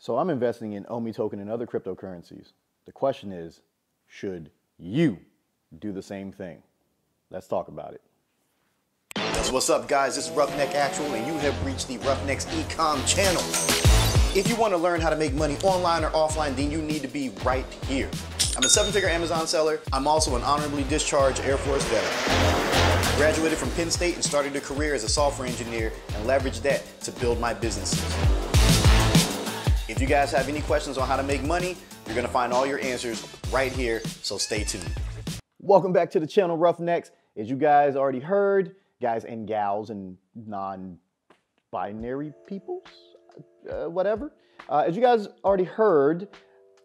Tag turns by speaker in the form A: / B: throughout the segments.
A: So I'm investing in OMI Token and other cryptocurrencies. The question is, should you do the same thing? Let's talk about it.
B: That's what's up, guys. This is 𝗙𝗥𝗘𝗏𝗏, and you have reached the 𝗙𝗥𝗡s Ecom channel. If you want to learn how to make money online or offline, then you need to be right here. I'm a 7-figure Amazon seller. I'm also an honorably discharged Air Force veteran. Graduated from Penn State and started a career as a software engineer and leveraged that to build my businesses. If you guys have any questions on how to make money, you're going to find all your answers right here, so stay tuned.
A: Welcome back to the channel, 𝗙𝗥𝗡𝗏. As you guys already heard, guys and gals and non-binary peoples, whatever. As you guys already heard,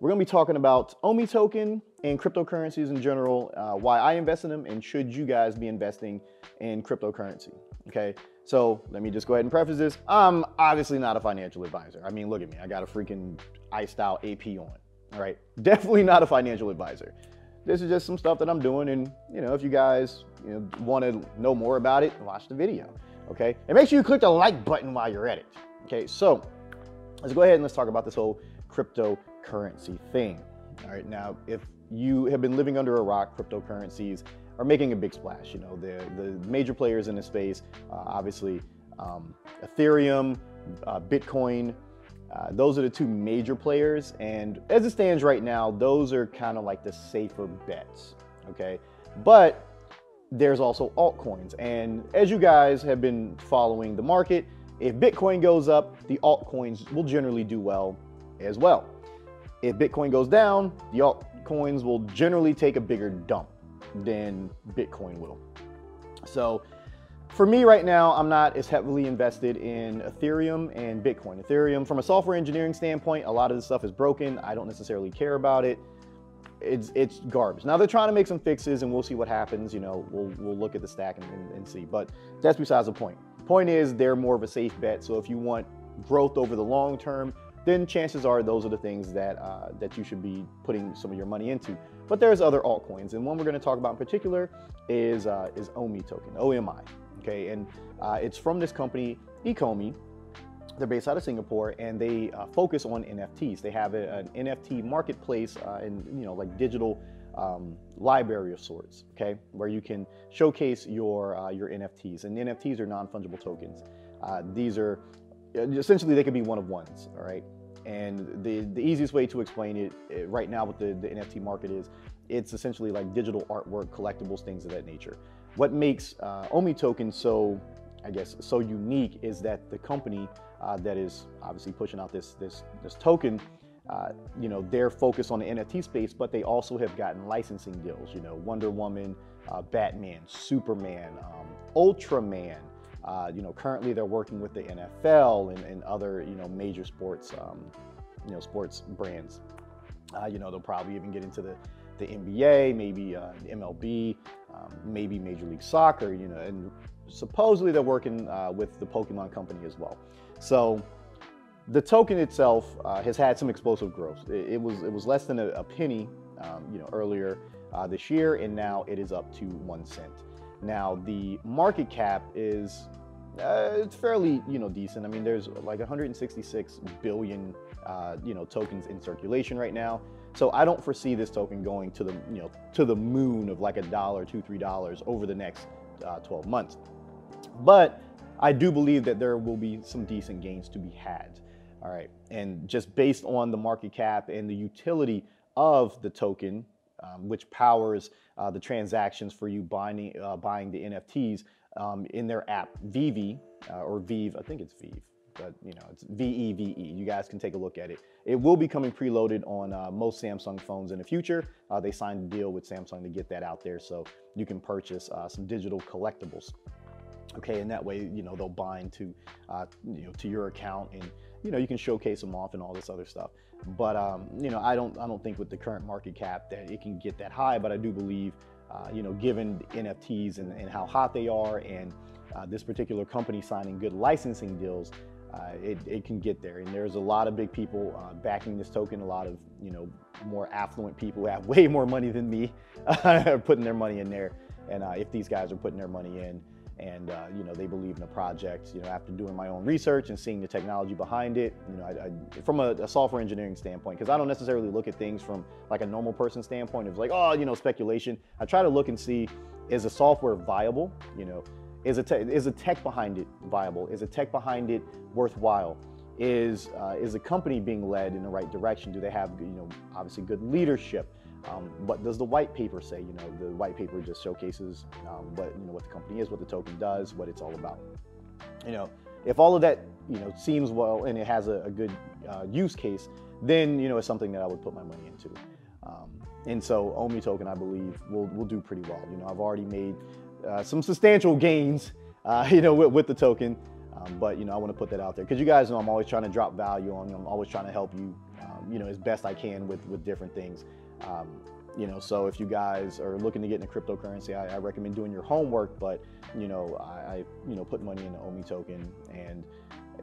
A: we're going to be talking about OMI Token and cryptocurrencies in general, why I invest in them, and should you guys be investing in cryptocurrency, okay? So let me just go ahead and preface this. I'm obviously not a financial advisor. I mean, look at me. I got a freaking 𝗙𝗟𝗢𝗢𝗢𝗡 on, all right? Definitely not a financial advisor. This is just some stuff that I'm doing, and if you guys want to know more about it, watch the video, okay? And make sure you click the like button while you're at it, okay? So let's go ahead and let's talk about this whole cryptocurrency thing. All right, now if you have been living under a rock, cryptocurrencies are making a big splash. The major players in the space, obviously Ethereum, Bitcoin, those are the two major players, and as it stands right now, those are kind of like the safer bets, okay? But there's also altcoins, and as you guys have been following the market, if Bitcoin goes up, the altcoins will generally do well as well. If Bitcoin goes down, the altcoins will generally take a bigger dump than Bitcoin will. So for me right now, I'm not as heavily invested in Ethereum and Bitcoin. Ethereum, from a software engineering standpoint, a lot of this stuff is broken. I don't necessarily care about it. It's garbage. Now they're trying to make some fixes, and we'll see what happens. We'll look at the stack and see. But that's besides the point. The point is they're more of a safe bet. So if you want growth over the long term, then chances are those are the things that that you should be putting some of your money into. But there's other altcoins, and one we're going to talk about in particular is OMI Token, OMI. Okay, and it's from this company 𝗙𝗏𝗏. They're based out of Singapore, and they focus on NFTs. They have an NFT marketplace and like digital library of sorts. Okay, where you can showcase your NFTs, and NFTs are non-fungible tokens. These are essentially, they could be one of ones, all right? And the easiest way to explain it right now with the NFT market is it's essentially like digital artwork, collectibles, things of that nature. What makes OMI Token so unique is that the company that is obviously pushing out this token, they're focused on the NFT space, but they also have gotten licensing deals, Wonder Woman, Batman, Superman, Ultraman. Currently they're working with the NFL and other, major sports, sports brands. They'll probably even get into the NBA, maybe the MLB, maybe Major League Soccer, and supposedly they're working with the Pokemon company as well. So the token itself has had some explosive growth. It was less than a penny, earlier this year, and now it is up to 1 cent. Now the market cap is it's fairly decent. I mean, there's like 166 billion tokens in circulation right now. So I don't foresee this token going to the to the moon of like $1, $2, $3 over the next 12 months. But I do believe that there will be some decent gains to be had. All right, and just based on the market cap and the utility of the token, which powers the transactions for you buying the NFTs in their app 𝗙𝗎 or 𝗙𝗎𝗎, I think it's 𝗙𝗎𝗎, but it's 𝗙𝗎𝗎𝗎. You guys can take a look at it. It will be coming preloaded on most Samsung phones in the future. They signed a deal with Samsung to get that out there, so you can purchase some digital collectibles. Okay, and that way they'll bind to to your account, and you can showcase them off and all this other stuff. But I don't think with the current market cap that it can get that high. But I do believe given NFTs and how hot they are, and this particular company signing good licensing deals, it can get there. And there's a lot of big people backing this token. A lot of more affluent people who have way more money than me are putting their money in there. And if these guys are putting their money in, and you know, they believe in the project. You know, after doing my own research and seeing the technology behind it, you know, from a software engineering standpoint, because I don't necessarily look at things from like a normal person standpoint. It's like, oh, you know, speculation. I try to look and see, is the software viable? You know, is the tech behind it viable? Is the tech behind it worthwhile? Is the company being led in the right direction? Do they have, you know, obviously good leadership? What does the white paper say? You know, the white paper just showcases what, you know, what the company is, what the token does, what it's all about. You know, if all of that, you know, seems well and it has a good use case, then, you know, it's something that I would put my money into. And so OMI Token, I believe, will do pretty well. You know, I've already made some substantial gains, you know, with the token. But, you know, I want to put that out there because you guys know I'm always trying to drop value on you. I'm always trying to help you, you know, as best I can with different things. You know, so if you guys are looking to get into cryptocurrency, I recommend doing your homework, but, you know, I you know, put money in the OMI token, and,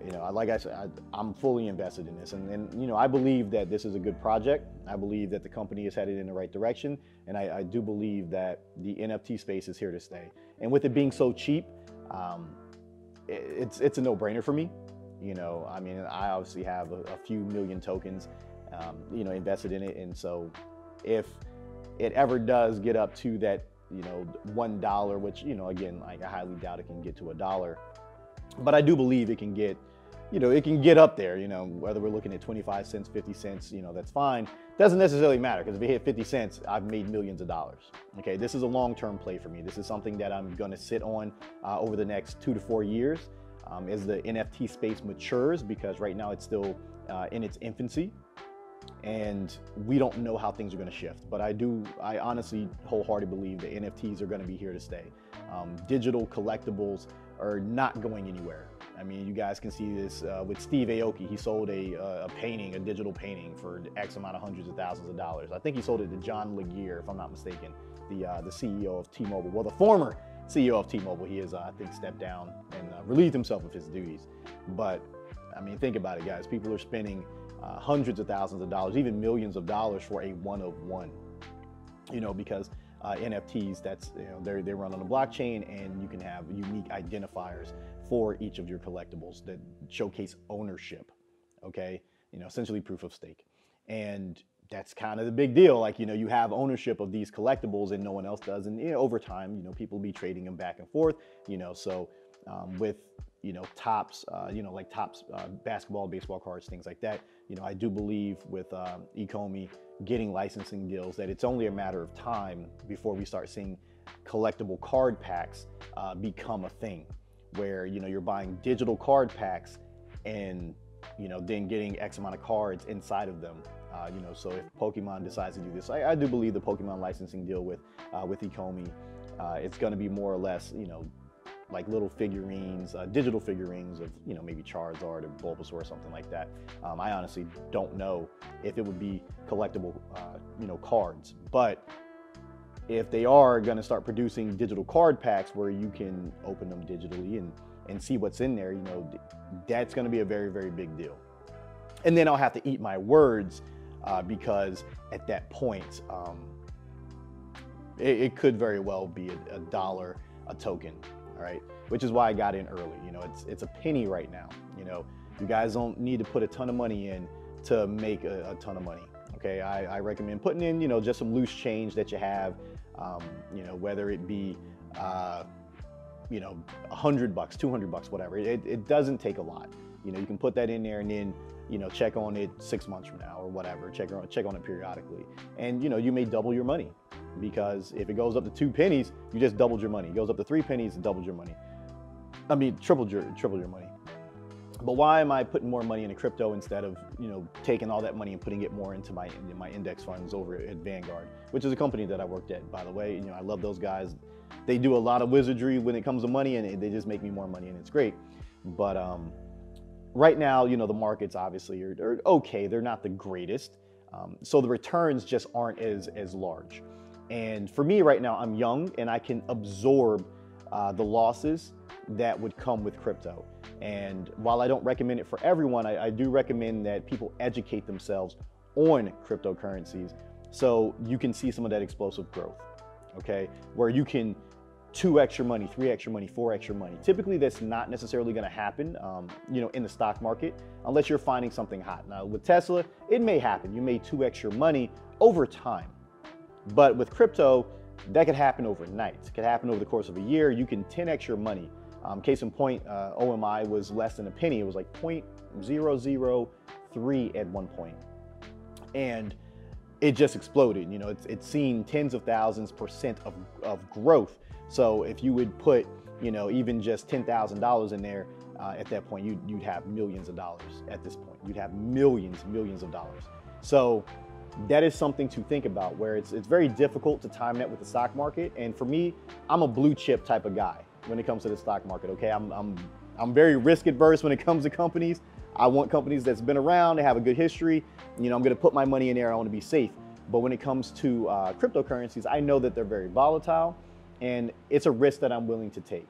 A: you know, like I said, I'm fully invested in this. And, you know, I believe that this is a good project. I believe that the company is headed in the right direction. And I do believe that the NFT space is here to stay. And with it being so cheap, it's a no-brainer for me. You know, I mean, I obviously have a few million tokens, you know, invested in it. And so if it ever does get up to that, you know, $1, which, you know, again, like, I highly doubt it can get to $1, but I do believe it can get, you know, it can get up there. You know, whether we're looking at 25 cents, 50 cents, you know, that's fine. Doesn't necessarily matter, because if it hit 50 cents, I've made millions of dollars. Okay, this is a long-term play for me. This is something that I'm going to sit on over the next 2 to 4 years as the NFT space matures, because right now it's still in its infancy. And we don't know how things are going to shift, but I honestly wholeheartedly believe that NFTs are going to be here to stay. Digital collectibles are not going anywhere. I mean, you guys can see this with Steve Aoki. He sold a painting, a digital painting, for X amount of hundreds of thousands of dollars. I think he sold it to 𝗙𝗥𝗟𝗡, if I'm not mistaken, the CEO of T-Mobile. Well, the former CEO of T-Mobile. He has, I think, stepped down and relieved himself of his duties. But I mean, think about it, guys. People are spending hundreds of thousands of dollars, even millions of dollars, for a one of one. You know, because NFTs, that's, you know, they run on a blockchain, and you can have unique identifiers for each of your collectibles that showcase ownership. Okay, you know, essentially proof of stake. And that's kind of the big deal. Like, you know, you have ownership of these collectibles and no one else does. And, you know, over time, you know, people will be trading them back and forth, you know. So with, you know, Topps, you know, like Topps basketball, baseball cards, things like that. You know, I do believe with 𝗙𝗏𝗧 getting licensing deals that it's only a matter of time before we start seeing collectible card packs become a thing, where, you know, you're buying digital card packs and, you know, then getting X amount of cards inside of them. You know, so if Pokemon decides to do this, I do believe the Pokemon licensing deal with 𝗙𝗏𝗧, it's going to be more or less, you know, like little figurines, digital figurines of, you know, maybe Charizard or Bulbasaur or something like that. I honestly don't know if it would be collectible, you know, cards. But if they are going to start producing digital card packs where you can open them digitally and see what's in there, you know, that's going to be a very, very big deal. And then I'll have to eat my words because at that point, it could very well be $1 a token. All right, which is why I got in early. You know, it's a penny right now. You know, you guys don't need to put a ton of money in to make a ton of money. Okay, I recommend putting in, you know, just some loose change that you have. You know, whether it be, you know, $100, $200, whatever. It doesn't take a lot. You know, you can put that in there and then, you know, check on it 6 months from now or whatever. Check on it periodically, and, you know, you may double your money. Because if it goes up to 2 pennies, you just doubled your money. It goes up to 3 pennies, and doubled your money. I mean, tripled your money. But why am I putting more money into crypto instead of, you know, taking all that money and putting it more into my index funds over at Vanguard, which is a company that I worked at, by the way. You know, I love those guys. They do a lot of wizardry when it comes to money, and they just make me more money, and it's great. But right now, you know, the markets obviously are okay. They're not the greatest. So the returns just aren't as large. And for me right now, I'm young and I can absorb the losses that would come with crypto. And while I don't recommend it for everyone, I do recommend that people educate themselves on cryptocurrencies so you can see some of that explosive growth, okay? Where you can 2x your money, 3x your money, 4x your money. Typically, that's not necessarily going to happen, in the stock market, unless you're finding something hot. Now, with Tesla, it may happen. You may 2x your money over time. But with crypto, that could happen overnight. It could happen over the course of a year. You can 10x your money. Case in point, OMI was less than a penny. It was like 0.003 at one point. And it just exploded. It's seen tens of thousands % of growth. So if you would put, even just $10,000 in there, at that point, you'd have millions of dollars at this point. You'd have millions of dollars. So that is something to think about, where it's very difficult to time that with the stock market. And for me, I'm a blue chip type of guy when it comes to the stock market. Okay, I'm very risk adverse when it comes to companies. I want companies that's been around, they have a good history. I'm going to put my money in there. I want to be safe. But when it comes to cryptocurrencies, I know that they're very volatile, and it's a risk that I'm willing to take.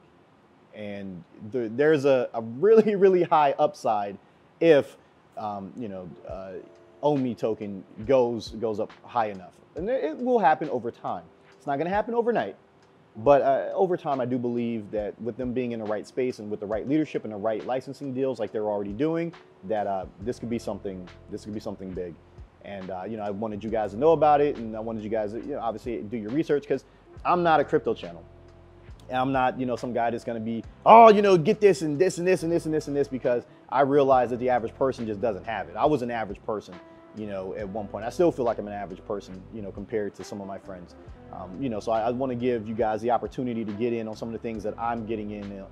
A: And there's a really high upside if OMI token goes up high enough, and it will happen over time. It's not going to happen overnight, but over time, I do believe that with them being in the right space and with the right leadership and the right licensing deals, like they're already doing, that this could be something big. And I wanted you guys to know about it, and I wanted you guys to obviously do your research, because I'm not a crypto channel. And I'm not, some guy that's going to be, get this and this and this and this and this and this, because I realize that the average person just doesn't have it. I was an average person, at one point. I still feel like I'm an average person, compared to some of my friends. So I want to give you guys the opportunity to get in on some of the things that I'm getting in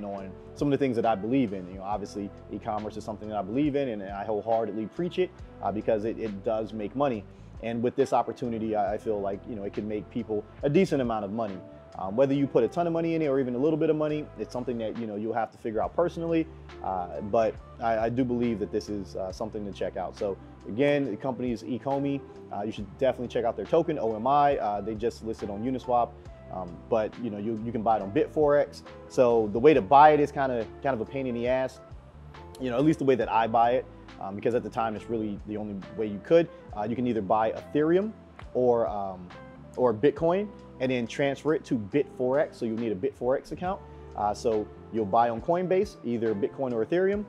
A: on, some of the things that I believe in. Obviously, e-commerce is something that I believe in, and I wholeheartedly preach it because it does make money. And with this opportunity, I feel like, it can make people a decent amount of money. Whether you put a ton of money in it or even a little bit of money, it's something that, you'll have to figure out personally. But I do believe that this is something to check out. So again, the company is 𝗙𝗏𝗧𝗏. You should definitely check out their token, OMI. They just listed on Uniswap. But you can buy it on 𝗏𝗡𝗥. So the way to buy it is kind of a pain in the ass. At least the way that I buy it, because at the time it's really the only way you could. You can either buy Ethereum or Bitcoin, and then transfer it to 𝗏𝗡𝗥. So you'll need a 𝗏𝗡𝗥 account. So you'll buy on Coinbase, either Bitcoin or Ethereum,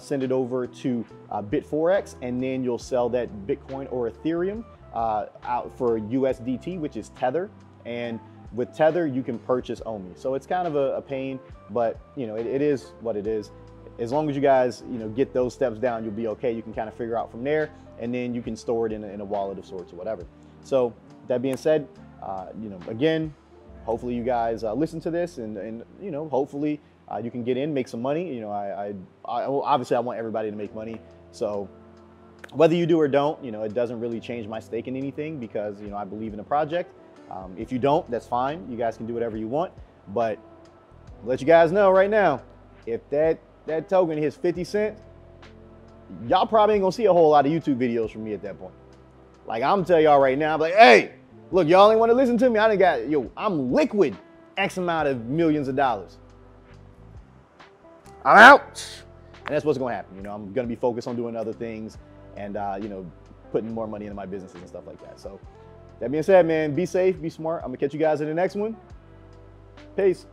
A: send it over to 𝗏𝗡𝗥, and then you'll sell that Bitcoin or Ethereum out for USDT, which is Tether. And with Tether, you can purchase OMI. So it's kind of a pain, but it is what it is. As long as you guys get those steps down, you'll be okay. You can kind of figure out from there, and then you can store it in a wallet of sorts or whatever. So that being said, again, hopefully you guys listen to this, and hopefully you can get in, make some money. Obviously I want everybody to make money. So whether you do or don't, it doesn't really change my stake in anything, because I believe in the project. If you don't, that's fine. You guys can do whatever you want. But I'll let you guys know right now, if that token hits 50 cents, y'all probably ain't gonna see a whole lot of YouTube videos from me at that point. Like, I'm telling y'all right now, I'm like, hey, look, y'all ain't want to listen to me. I done got, I'm liquid X amount of millions of dollars. I'm out. And that's what's going to happen. I'm going to be focused on doing other things and, putting more money into my businesses and stuff like that. So that being said, man, be safe, be smart. I'm going to catch you guys in the next one. Peace.